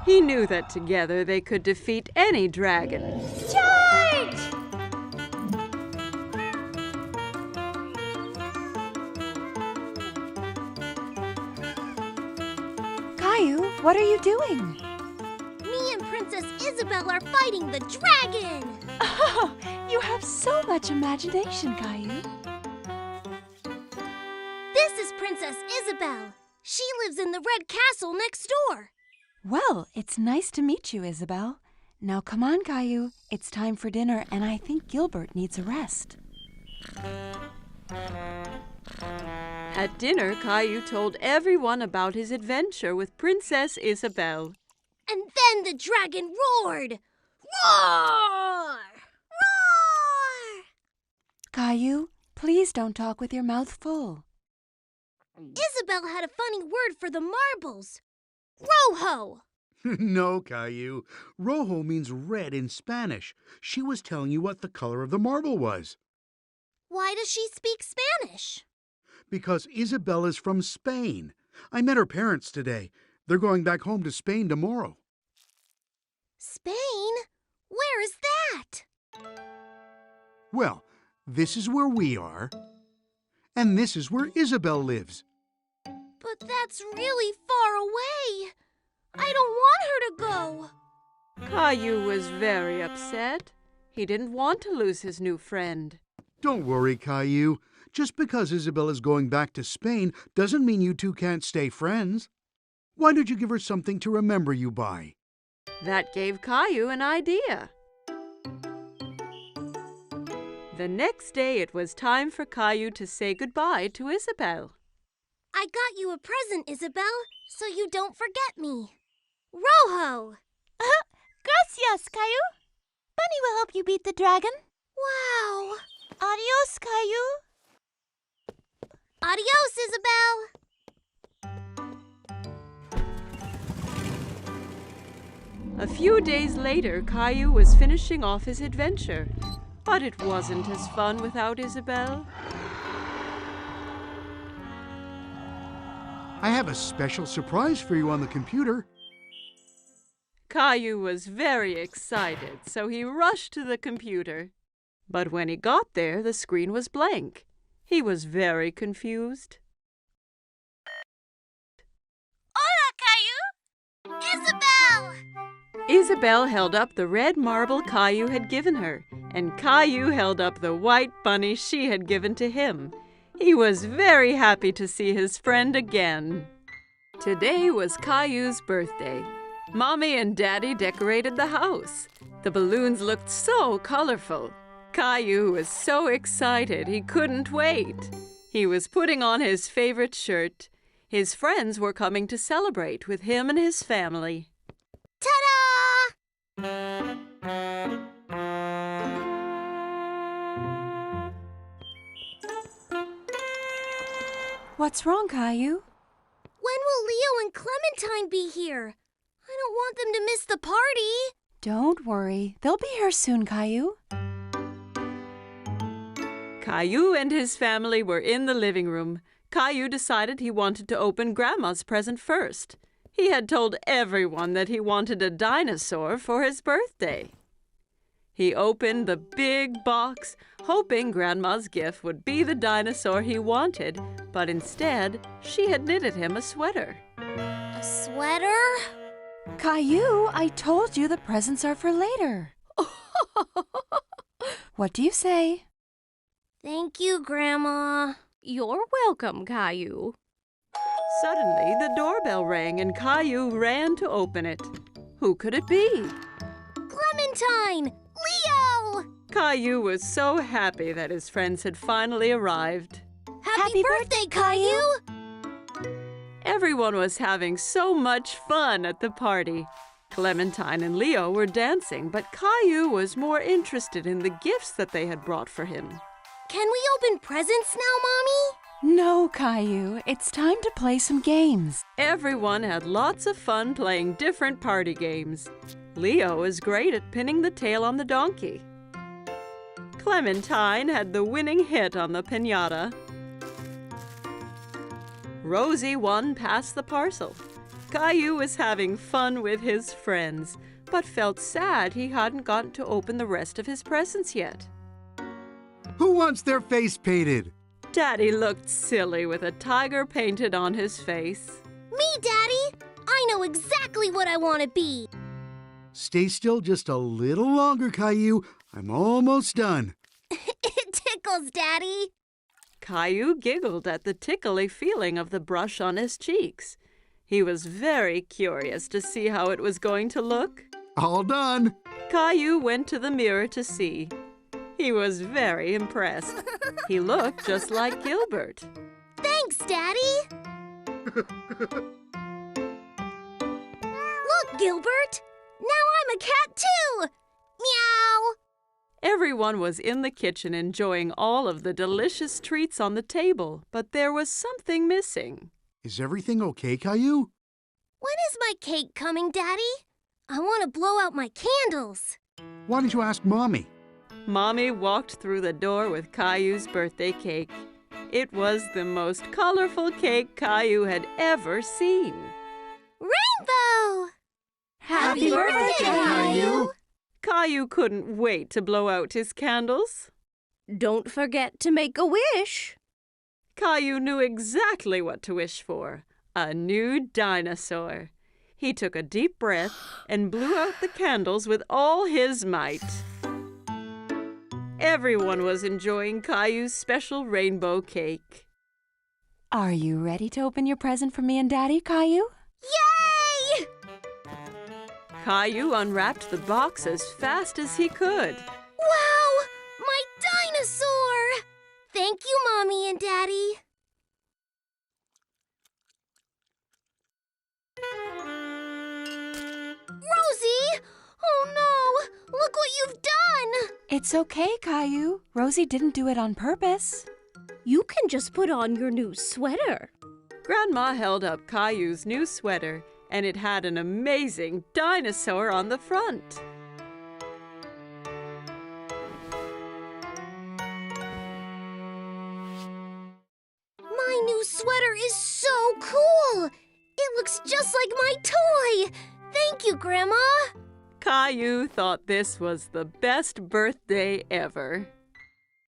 He knew that together they could defeat any dragon. Charge! Caillou, what are you doing? Me and Princess Isabel are fighting the dragon! Oh, you have so much imagination, Caillou. This is Princess Isabel. She lives in the red castle next door. Well, it's nice to meet you, Isabel. Now come on, Caillou. It's time for dinner, and I think Gilbert needs a rest. At dinner, Caillou told everyone about his adventure with Princess Isabel. And then the dragon roared. Roar! Roar! Caillou, please don't talk with your mouth full. Isabel had a funny word for the marbles. Rojo! No, Caillou. Rojo means red in Spanish. She was telling you what the color of the marble was. Why does she speak Spanish? Because Isabel is from Spain. I met her parents today. They're going back home to Spain tomorrow. Spain? Where is that? Well, this is where we are. And this is where Isabel lives. But that's really far away. I don't want her to go. Caillou was very upset. He didn't want to lose his new friend. Don't worry, Caillou. Just because Isabel is going back to Spain doesn't mean you two can't stay friends. Why don't you give her something to remember you by? That gave Caillou an idea. The next day it was time for Caillou to say goodbye to Isabel. I got you a present, Isabel, so you don't forget me. Rojo! Gracias, Caillou. Bunny will help you beat the dragon. Wow! Adios, Caillou. Adios, Isabel! A few days later, Caillou was finishing off his adventure. But it wasn't as fun without Isabel. I have a special surprise for you on the computer. Caillou was very excited, so he rushed to the computer. But when he got there, the screen was blank. He was very confused. Hola, Caillou! Isabel! Isabel held up the red marble Caillou had given her, and Caillou held up the white bunny she had given to him. He was very happy to see his friend again. Today was Caillou's birthday. Mommy and Daddy decorated the house. The balloons looked so colorful. Caillou was so excited he couldn't wait. He was putting on his favorite shirt. His friends were coming to celebrate with him and his family. Ta-da! What's wrong, Caillou? When will Leo and Clementine be here? I don't want them to miss the party. Don't worry. They'll be here soon, Caillou. Caillou and his family were in the living room. Caillou decided he wanted to open Grandma's present first. He had told everyone that he wanted a dinosaur for his birthday. He opened the big box, hoping Grandma's gift would be the dinosaur he wanted, but instead, she had knitted him a sweater. A sweater? Caillou, I told you the presents are for later. What do you say? Thank you, Grandma. You're welcome, Caillou. Suddenly, the doorbell rang and Caillou ran to open it. Who could it be? Clementine! Leo! Caillou was so happy that his friends had finally arrived. Happy birthday, Caillou! Everyone was having so much fun at the party. Clementine and Leo were dancing, but Caillou was more interested in the gifts that they had brought for him. Can we open presents now, Mommy? No, Caillou. It's time to play some games. Everyone had lots of fun playing different party games. Leo is great at pinning the tail on the donkey. Clementine had the winning hit on the piñata. Rosie won Pass the Parcel. Caillou was having fun with his friends, but felt sad he hadn't gotten to open the rest of his presents yet. Who wants their face painted? Daddy looked silly with a tiger painted on his face. Me, Daddy! I know exactly what I want to be. Stay still just a little longer, Caillou. I'm almost done. It tickles, Daddy. Caillou giggled at the tickly feeling of the brush on his cheeks. He was very curious to see how it was going to look. All done. Caillou went to the mirror to see. He was very impressed. He looked just like Gilbert. Thanks, Daddy. Look, Gilbert. Now I'm a cat, too. Meow. Everyone was in the kitchen enjoying all of the delicious treats on the table, but there was something missing. Is everything okay, Caillou? When is my cake coming, Daddy? I want to blow out my candles. Why don't you ask Mommy? Mommy walked through the door with Caillou's birthday cake. It was the most colorful cake Caillou had ever seen. Rainbow! Happy birthday, Caillou! Caillou couldn't wait to blow out his candles. Don't forget to make a wish. Caillou knew exactly what to wish for. A new dinosaur. He took a deep breath and blew out the candles with all his might. Everyone was enjoying Caillou's special rainbow cake. Are you ready to open your present for me and Daddy, Caillou? Yay! Caillou unwrapped the box as fast as he could. Wow! My dinosaur! Thank you, Mommy and Daddy. Rosie! Oh no! Look what you've done! It's okay, Caillou. Rosie didn't do it on purpose. You can just put on your new sweater. Grandma held up Caillou's new sweater, and it had an amazing dinosaur on the front. My new sweater is so cool! It looks just like my toy! Thank you, Grandma! Caillou thought this was the best birthday ever.